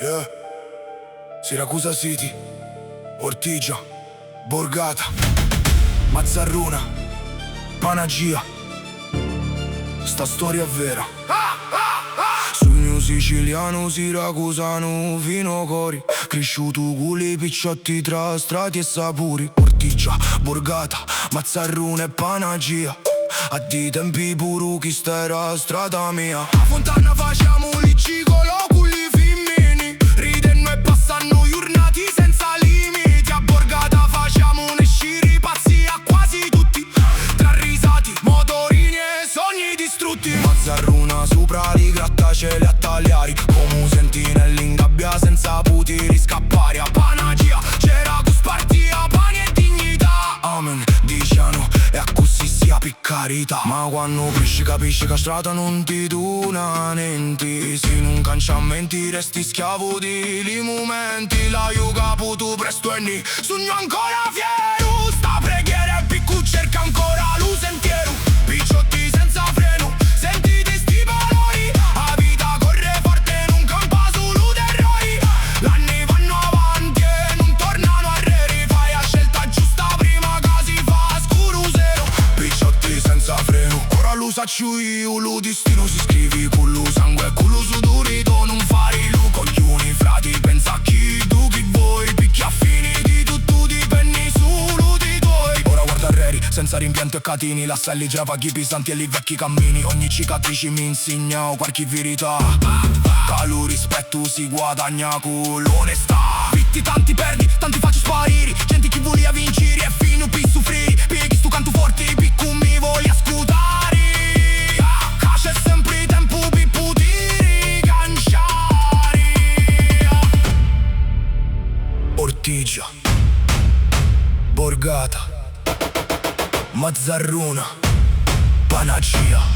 Yeah. Siracusa City, Ortigia, Borgata, Mazzarruna, Panagia. Sta storia è vera. Sogno siciliano, siracusano, fino cori. Cresciuto con i picciotti tra strati e sapori. Ortigia, Borgata, Mazzarruna e Panagia. A di tempi puru chi sta era strada mia. A Fontana facciamo li gigolo con li femmini. Ridenno e passano giornati senza limiti. A Borgata facciamo ne sciri pazzi a quasi tutti. Tra risati, motorini e sogni distrutti. Mazzarruna sopra li grattacieli a tagliari. Come sentinelli in gabbia senza poter scappare. A Panagia c'era cuspartia, pane e dignità. Amen, diciano e a così sia per carità. Ma quando cresci capisci che a strada non ti dona niente. Se non canciamenti resti schiavo di momenti. La io caputo presto e ni sogno ancora fiero. Sta preghiera e piccu cerca ancora lo sentiero. Picciotti senza freno, sentite sti valori. La vita corre forte, non campa solo d'errori. L'anni vanno avanti e non tornano arreri. Fai la scelta giusta prima che si fa scuro zero. Picciotti senza freno, ora lo saccio io. Lo destino si scrive con lo sangue e con lo sudorito. Non fare lo coglioni frati, pensa a chi tu chi vuoi. Picchia finiti tutto dipende solo di tuoi. Ora guarda Reri, senza rimpianto e catini. Lascia li gravaghi pesanti e li vecchi cammini. Ogni cicatrice mi insegna qualche verità. Che lo rispetto si guadagna con l'onestà. Vitti tanti perdi, tanti faccio sparire. Gente chi voleva vincere e fino per soffrire. Pieghi sto canto forte, picco mi voglia scudare. C'è sempre tempo per poter canciare. Ortigia, Borgata, Mazzarruna, Panagia.